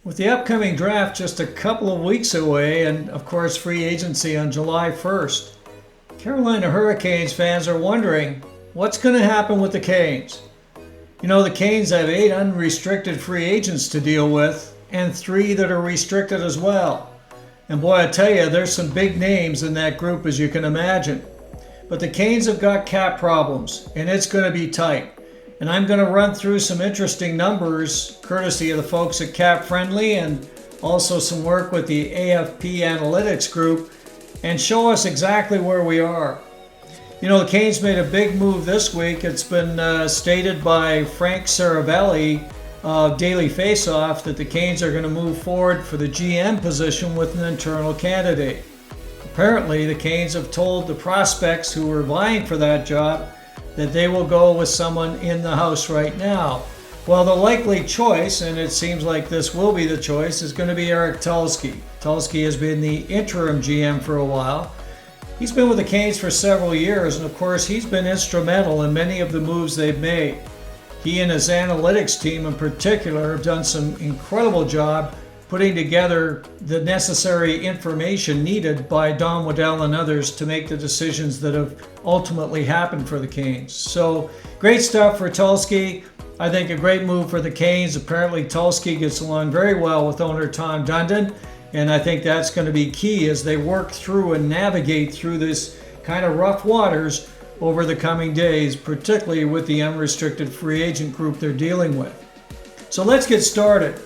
With the upcoming draft just a couple of weeks away and, of course, free agency on July 1st, Carolina Hurricanes fans are wondering what's going to happen with the Canes. You know, the Canes have 8 unrestricted free agents to deal with and 3 that are restricted as well. And boy, I tell you, there's some big names in that group, as you can imagine. But the Canes have got cap problems, and it's going to be tight. And I'm going to run through some interesting numbers, courtesy of the folks at Cap Friendly, and also some work with the AFP Analytics group, and show us exactly where we are. You know, the Canes made a big move this week. It's been stated by Frank Saravelli of Daily Faceoff that the Canes are going to move forward for the GM position with an internal candidate. Apparently, the Canes have told the prospects who were vying for that job that they will go with someone in the house right now. Well, the likely choice, and it seems like this will be the choice, is going to be Eric Tulsky. Tulsky has been the interim GM for a while. He's been with the Canes for several years, and of course, he's been instrumental in many of the moves they've made. He and his analytics team in particular have done some incredible job putting together the necessary information needed by Don Waddell and others to make the decisions that have ultimately happened for the Canes. So great stuff for Tulsky. I think a great move for the Canes. Apparently Tulsky gets along very well with owner Tom Dundon, and I think that's going to be key as they work through and navigate through this kind of rough waters over the coming days, particularly with the unrestricted free agent group they're dealing with. So let's get started.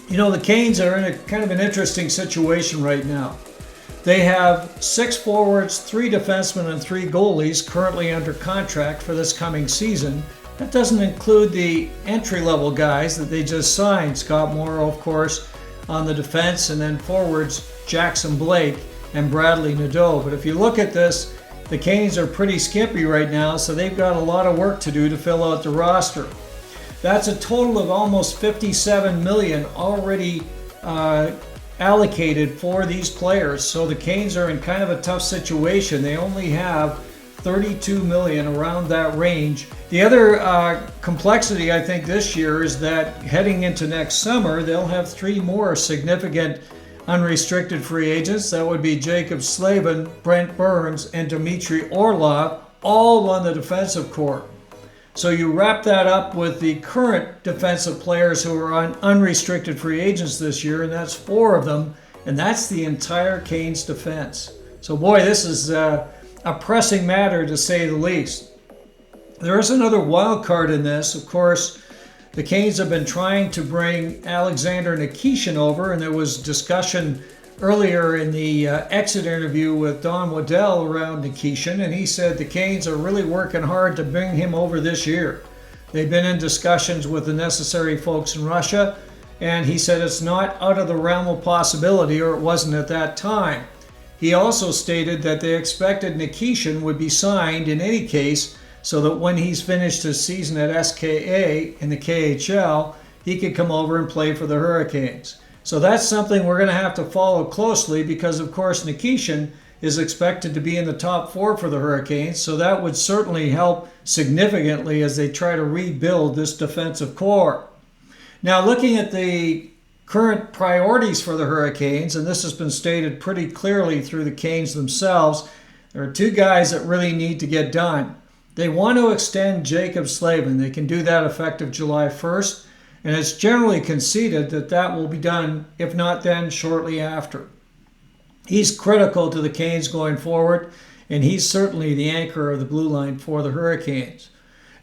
You know, the Canes are in a kind of an interesting situation right now. They have 6 forwards, 3 defensemen, and 3 goalies currently under contract for this coming season. That doesn't include the entry-level guys that they just signed. Scott Morrow, of course, on the defense, and then forwards Jackson Blake and Bradley Nadeau. But if you look at this, the Canes are pretty skimpy right now, so they've got a lot of work to do to fill out the roster. That's a total of almost $57 million already allocated for these players. So the Canes are in kind of a tough situation. They only have $32 million, around that range. The other complexity, I think, this year is that heading into next summer, they'll have 3 more significant unrestricted free agents. That would be Jacob Slavin, Brent Burns, and Dmitry Orlov, all on the defensive corps. So you wrap that up with the current defensive players who are on unrestricted free agents this year, and that's 4 of them, and that's the entire Canes defense. So boy, this is a pressing matter to say the least. There is another wild card in this. Of course, the Canes have been trying to bring Alexander Nikishin over, and there was discussion earlier in the exit interview with Don Waddell around Nikishin, and he said the Canes are really working hard to bring him over this year. They've been in discussions with the necessary folks in Russia, and he said it's not out of the realm of possibility, or it wasn't at that time. He also stated that they expected Nikishin would be signed in any case so that when he's finished his season at Skjei in the KHL, he could come over and play for the Hurricanes. So that's something we're going to have to follow closely because, of course, Nikishin is expected to be in the top 4 for the Hurricanes, so that would certainly help significantly as they try to rebuild this defensive core. Now, looking at the current priorities for the Hurricanes, and this has been stated pretty clearly through the Canes themselves, there are 2 guys that really need to get done. They want to extend Jacob Slavin. They can do that effective July 1st, and it's generally conceded that that will be done, if not then, shortly after. He's critical to the Canes going forward, and he's certainly the anchor of the blue line for the Hurricanes.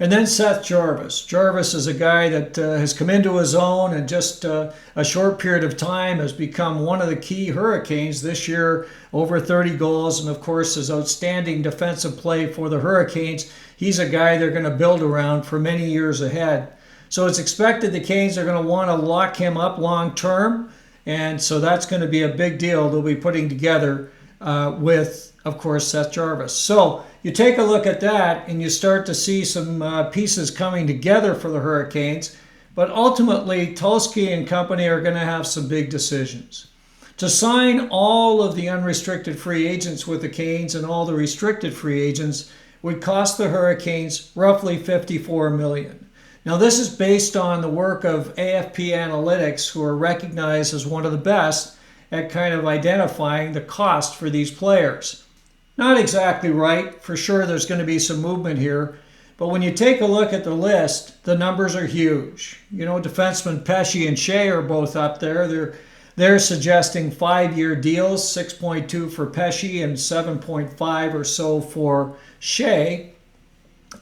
And then Seth Jarvis. Jarvis is a guy that has come into his own and just a short period of time has become one of the key Hurricanes this year, over 30 goals, and of course his outstanding defensive play for the Hurricanes. He's a guy they're going to build around for many years ahead. So it's expected the Canes are going to want to lock him up long term, and so that's going to be a big deal they'll be putting together with, of course, Seth Jarvis. So you take a look at that and you start to see some pieces coming together for the Hurricanes, but ultimately Tulsky and company are going to have some big decisions. To sign all of the unrestricted free agents with the Canes and all the restricted free agents would cost the Hurricanes roughly $54 million. Now, this is based on the work of AFP Analytics, who are recognized as one of the best at kind of identifying the cost for these players. Not exactly right. For sure, there's going to be some movement here. But when you take a look at the list, the numbers are huge. You know, defensemen Pesce and Skjei are both up there. They're suggesting 5-year deals, 6.2 for Pesce and 7.5 or so for Skjei.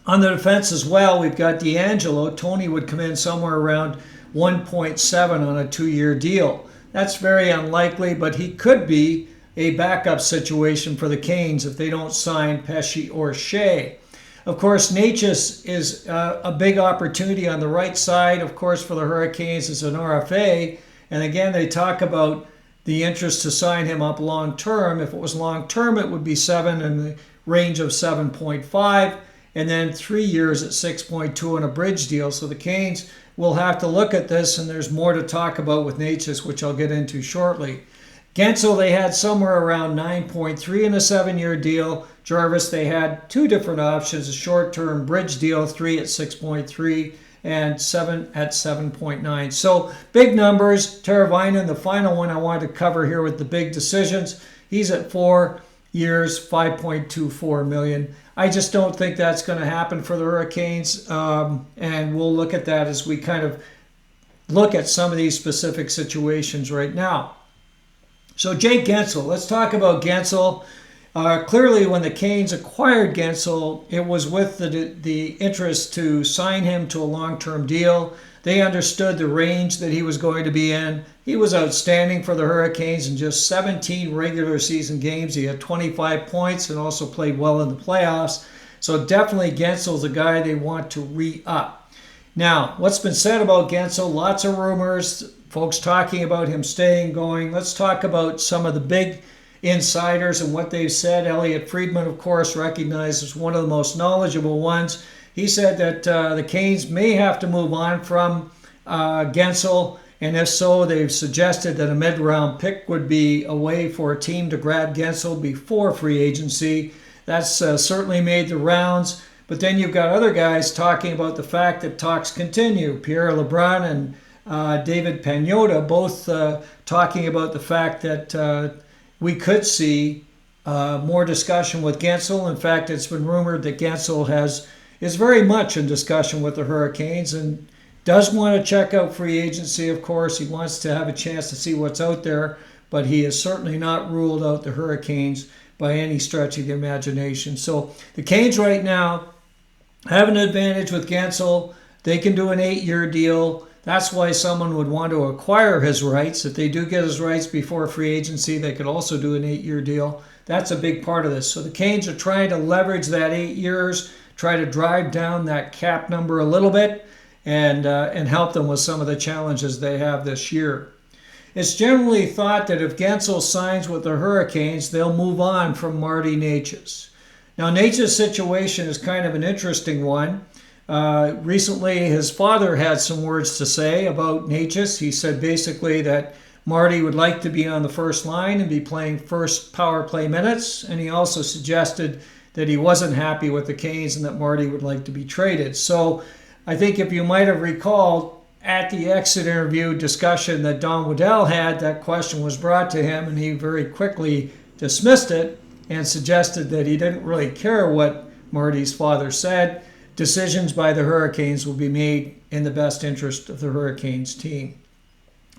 On the defense as well, we've got D'Angelo. Tony would come in somewhere around 1.7 on a 2-year deal. That's very unlikely, but he could be a backup situation for the Canes if they don't sign Pesce or Skjei. Of course, Necas is a big opportunity on the right side, of course, for the Hurricanes as an RFA. And again, they talk about the interest to sign him up long term. If it was long term, it would be 7 in the range of 7.5, and then 3 years at 6.2 on a bridge deal. So the Canes will have to look at this, and there's more to talk about with Necas, which I'll get into shortly. Guentzel, they had somewhere around 9.3 in a 7-year deal. Jarvis, they had 2 different options, a short-term bridge deal, 3 at 6.3 and 7 at 7.9. So big numbers. Teravainen, the final one I wanted to cover here with the big decisions. He's at 4 years, $5.24 million. I just don't think that's going to happen for the Hurricanes, and we'll look at that as we kind of look at some of these specific situations right now. So Jake Guentzel, let's talk about Guentzel. Clearly, when the Canes acquired Guentzel, it was with the interest to sign him to a long-term deal. They understood the range that he was going to be in. He was outstanding for the Hurricanes in just 17 regular season games. He had 25 points and also played well in the playoffs. So definitely Guentzel's a guy they want to re-up. Now, what's been said about Guentzel? Lots of rumors, folks talking about him staying, going. Let's talk about some of the big insiders and what they've said. Elliot Friedman, of course, recognized as one of the most knowledgeable ones. He said that the Canes may have to move on from Guentzel, and if so, they've suggested that a mid-round pick would be a way for a team to grab Guentzel before free agency. That's certainly made the rounds. But then you've got other guys talking about the fact that talks continue. Pierre LeBrun and David Pagnotta both talking about the fact that we could see more discussion with Guentzel. In fact, it's been rumored that Guentzel is very much in discussion with the Hurricanes and does want to check out free agency, of course. He wants to have a chance to see what's out there, but he has certainly not ruled out the Hurricanes by any stretch of the imagination. So the Canes right now have an advantage with Guentzel. They can do an 8-year deal. That's why someone would want to acquire his rights. If they do get his rights before free agency, they could also do an 8-year deal. That's a big part of this. So the Canes are trying to leverage that 8 years, try to drive down that cap number a little bit, and help them with some of the challenges they have this year. It's generally thought that if Guentzel signs with the Hurricanes, they'll move on from Martin Necas. Now, Necas' situation is kind of an interesting one. Recently, his father had some words to say about Necas. He said basically that Marty would like to be on the first line and be playing first power play minutes, and he also suggested that he wasn't happy with the Canes and that Marty would like to be traded. So I think if you might have recalled at the exit interview discussion that Don Waddell had, that question was brought to him, and he very quickly dismissed it and suggested that he didn't really care what Marty's father said. Decisions by the Hurricanes will be made in the best interest of the Hurricanes team.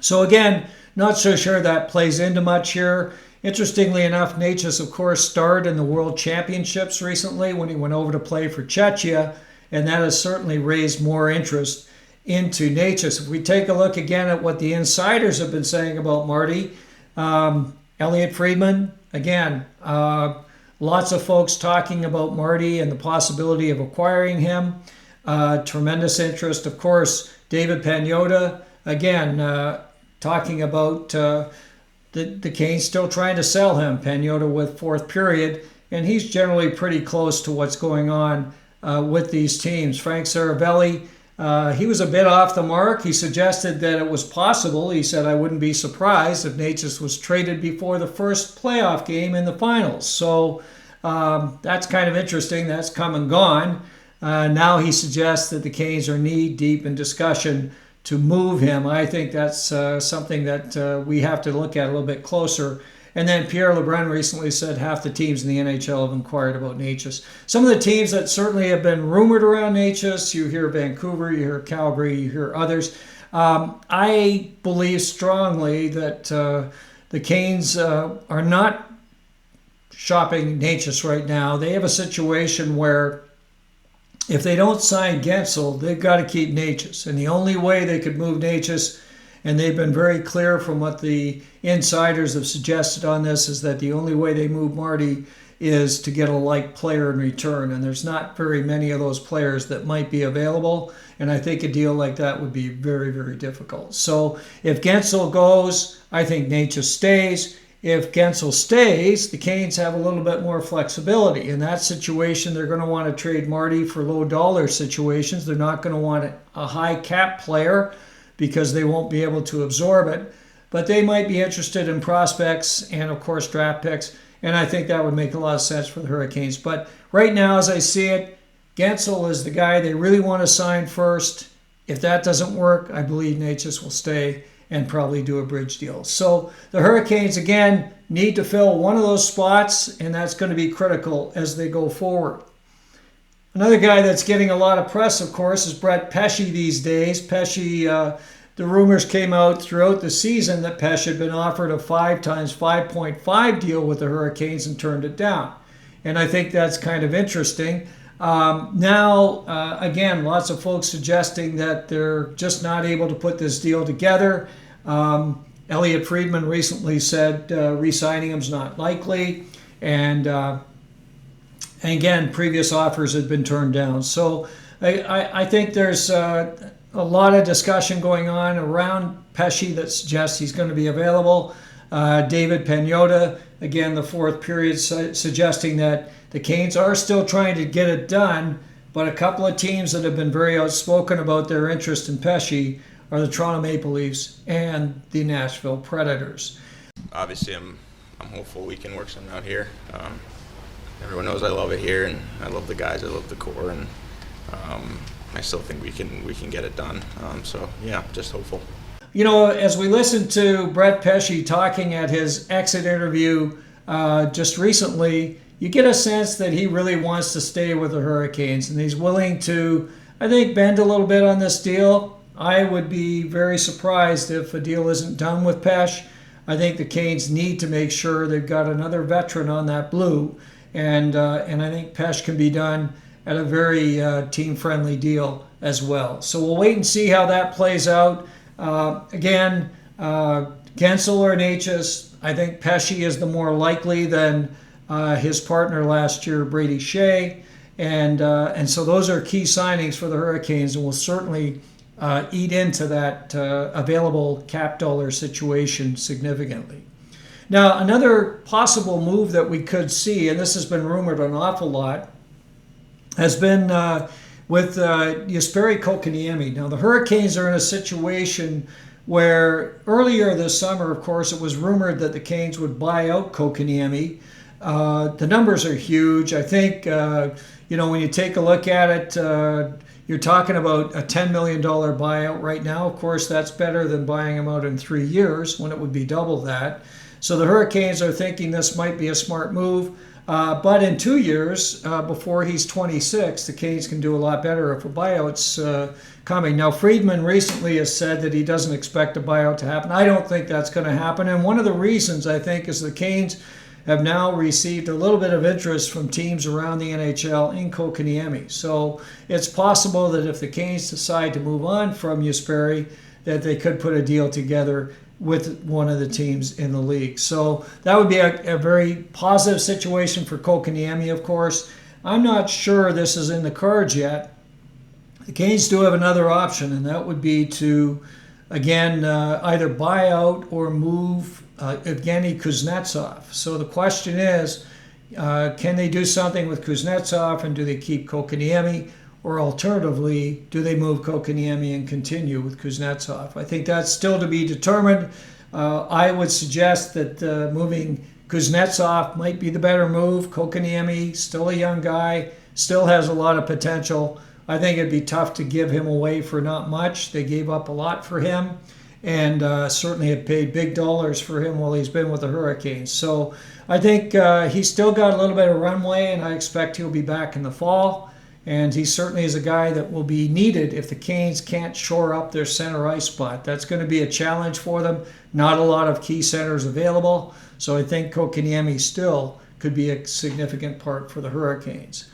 So again, not so sure that plays into much here. Interestingly enough, Necas, of course, starred in the World Championships recently when he went over to play for Czechia, and that has certainly raised more interest into Necas. If we take a look again at what the insiders have been saying about Marty, Elliot Friedman, again, lots of folks talking about Marty and the possibility of acquiring him. Tremendous interest, of course. David Pagnotta, again, talking about the Canes still trying to sell him. Pagnotta with fourth period, and he's generally pretty close to what's going on with these teams. Frank Saravelli, he was a bit off the mark. He suggested that it was possible. He said, I wouldn't be surprised if Necas was traded before the first playoff game in the finals. So that's kind of interesting. That's come and gone. Now he suggests that the Canes are knee-deep in discussion to move him. I think that's something that we have to look at a little bit closer. And then Pierre LeBrun recently said half the teams in the NHL have inquired about Necas. Some of the teams that certainly have been rumored around Necas, you hear Vancouver, you hear Calgary, you hear others. I believe strongly that the Canes are not shopping Necas right now. They have a situation where if they don't sign Guentzel, they've got to keep Necas. And the only way they could move Necas, and they've been very clear from what the insiders have suggested on this, is that the only way they move Marty is to get a like player in return. And there's not very many of those players that might be available. And I think a deal like that would be very, very difficult. So if Guentzel goes, I think Necas stays. If Guentzel stays, the Canes have a little bit more flexibility. In that situation, they're going to want to trade Marty for low dollar situations. They're not going to want a high cap player because they won't be able to absorb it. But they might be interested in prospects and, of course, draft picks. And I think that would make a lot of sense for the Hurricanes. But right now, as I see it, Guentzel is the guy they really want to sign first. If that doesn't work, I believe Necas will stay and probably do a bridge deal. So the Hurricanes, again, need to fill one of those spots, and that's going to be critical as they go forward. Another guy that's getting a lot of press, of course, is Brett Pesce these days. Pesce, the rumors came out throughout the season that Pesce had been offered a 5 times 5.5 deal with the Hurricanes and turned it down. And I think that's kind of interesting. Now, again, lots of folks suggesting that they're just not able to put this deal together. Elliot Friedman recently said re-signing him is not likely. And again, previous offers had been turned down. So I think there's a lot of discussion going on around Pesce that suggests he's going to be available. David Pagnotta, again, the fourth period, suggesting that the Canes are still trying to get it done, but a couple of teams that have been very outspoken about their interest in Pesce are the Toronto Maple Leafs and the Nashville Predators. Obviously, I'm hopeful we can work something out here. Everyone knows I love it here, and I love the guys, I love the core, and I still think we can get it done. So yeah, just hopeful. You know, as we listened to Brett Pesce talking at his exit interview just recently, you get a sense that he really wants to stay with the Hurricanes, and he's willing to, I think, bend a little bit on this deal. I would be very surprised if a deal isn't done with Pesce. I think the Canes need to make sure they've got another veteran on that blue, and I think Pesce can be done at a very team-friendly deal as well. So we'll wait and see how that plays out. Again, Guentzel or Necas, I think Pesce is the more likely than his partner last year, Brady Skjei. And so those are key signings for the Hurricanes, and will certainly eat into that available cap dollar situation significantly. Now, another possible move that we could see, and this has been rumored an awful lot, has been with Jesperi Kotkaniemi. Now, the Hurricanes are in a situation where earlier this summer, of course, it was rumored that the Canes would buy out Kotkaniemi. The numbers are huge. I think, when you take a look at it, you're talking about a $10 million buyout right now. Of course, that's better than buying him out in 3 years when it would be double that. So the Hurricanes are thinking this might be a smart move. But in 2 years, before he's 26, the Canes can do a lot better if a buyout's coming. Now, Friedman recently has said that he doesn't expect a buyout to happen. I don't think that's going to happen. And one of the reasons, I think, is the Canes have now received a little bit of interest from teams around the NHL in Kotkaniemi. So it's possible that if the Canes decide to move on from Jesperi, that they could put a deal together with one of the teams in the league. So that would be a very positive situation for Kotkaniemi, of course. I'm not sure this is in the cards yet. The Canes do have another option, and that would be to, again, either buy out or move Evgeny Kuznetsov. So the question is, can they do something with Kuznetsov, and do they keep Kotkaniemi? Or alternatively, do they move Kotkaniemi and continue with Kuznetsov? I think that's still to be determined. I would suggest that moving Kuznetsov might be the better move. Kotkaniemi, still a young guy, Still has a lot of potential. I think it'd be tough to give him away for not much. They gave up a lot for him, and certainly have paid big dollars for him while he's been with the Hurricanes. So I think he's still got a little bit of runway, and I expect he'll be back in the fall. And he certainly is a guy that will be needed if the Canes can't shore up their center ice spot. That's going to be a challenge for them. Not a lot of key centers available. So I think Kotkaniemi still could be a significant part for the Hurricanes.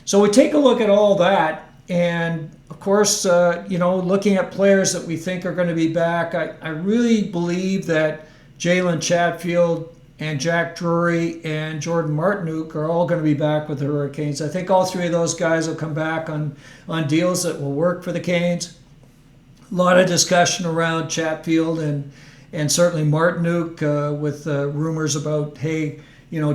So we take a look at all that. And of course, looking at players that we think are going to be back, I really believe that Jalen Chatfield and Jack Drury and Jordan Martinook are all going to be back with the Hurricanes. I think all three of those guys will come back on deals that will work for the Canes. A lot of discussion around Chatfield and certainly Martinook with rumors about, hey,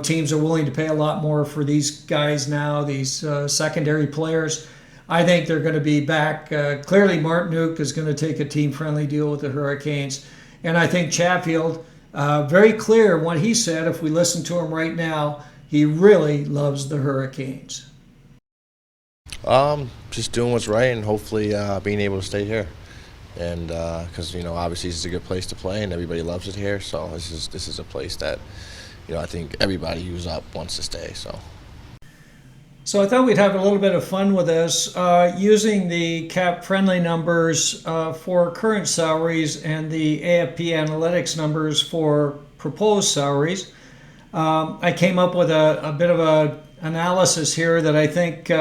teams are willing to pay a lot more for these guys now, these secondary players. I think they're going to be back. Clearly, Martinook is going to take a team-friendly deal with the Hurricanes. And I think Chatfield, very clear what he said, if we listen to him right now, he really loves the Hurricanes. Just doing what's right and hopefully being able to stay here. And because, obviously this is a good place to play and everybody loves it here. So this is a place that, I think everybody who's up wants to stay. So I thought we'd have a little bit of fun with this using the cap-friendly numbers for current salaries and the AFP analytics numbers for proposed salaries. I came up with a bit of an analysis here that I think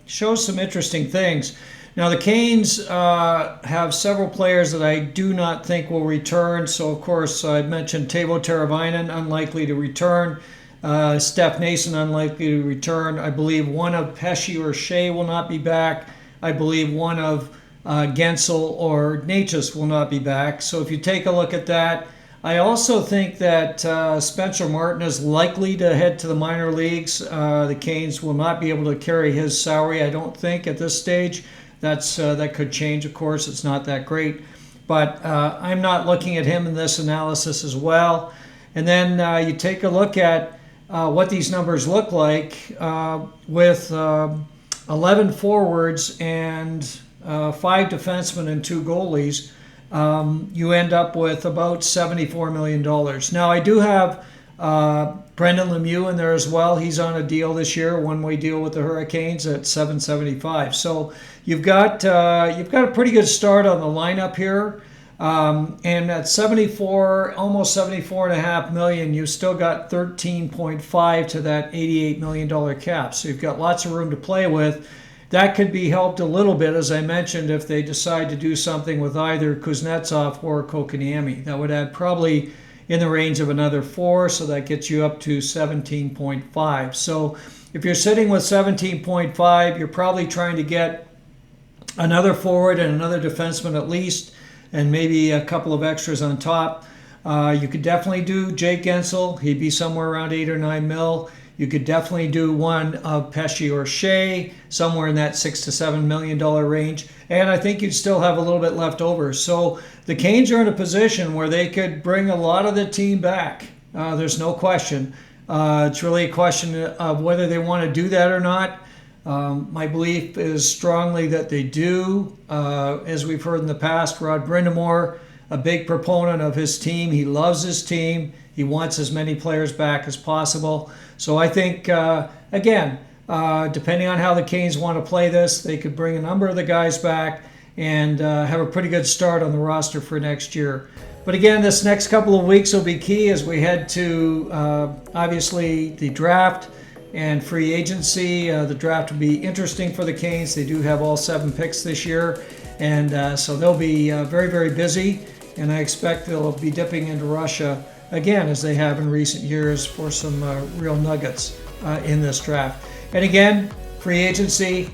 shows some interesting things. Now, the Canes have several players that I do not think will return. So, of course, I mentioned Teuvo Teravainen, unlikely to return. Steph Nason unlikely to return. I believe one of Pesce or Skjei will not be back. I believe one of Guentzel or Necas will not be back. So if you take a look at that, I also think that Spencer Martin is likely to head to the minor leagues. The Canes will not be able to carry his salary, I don't think, at this stage. That could change, of course. It's not that great. But I'm not looking at him in this analysis as well. And then you take a look at what these numbers look like with 11 forwards and 5 defensemen and 2 goalies. You end up with about $74 million. Now, I do have Brendan Lemieux in there as well. He's on a deal this year, one-way deal with the Hurricanes at $775. So you've got a pretty good start on the lineup here. And at 74, almost $74.5 million, you've still got 13.5 to that $88 million cap. So you've got lots of room to play with. That could be helped a little bit, as I mentioned, if they decide to do something with either Kuznetsov or Kotkaniemi. That would add probably in the range of another 4, so that gets you up to 17.5. So if you're sitting with 17.5, you're probably trying to get another forward and another defenseman at least, and maybe a couple of extras on top. You could definitely do Jake Guentzel. He'd be somewhere around 8 or 9 mil. You could definitely do one of Pesce or Skjei, somewhere in that $6 to $7 million range. And I think you'd still have a little bit left over. So the Canes are in a position where they could bring a lot of the team back. There's no question. It's really a question of whether they want to do that or not. My belief is strongly that they do. As we've heard in the past, Rod Brind'Amour, a big proponent of his team. He loves his team. He wants as many players back as possible. So I think, again, depending on how the Canes want to play this, they could bring a number of the guys back and have a pretty good start on the roster for next year. But again, this next couple of weeks will be key as we head to, obviously, the draft and free agency. The draft will be interesting for the Canes. They do have all 7 picks this year, and so they'll be very, very busy, and I expect they'll be dipping into Russia again, as they have in recent years, for some real nuggets in this draft. And again, free agency,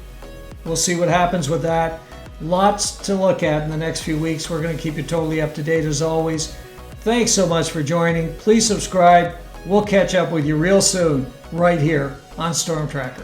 we'll see what happens with that. Lots to look at in the next few weeks. We're going to keep you totally up to date as always. Thanks so much for joining. Please subscribe. We'll catch up with you real soon right here on Storm Tracker.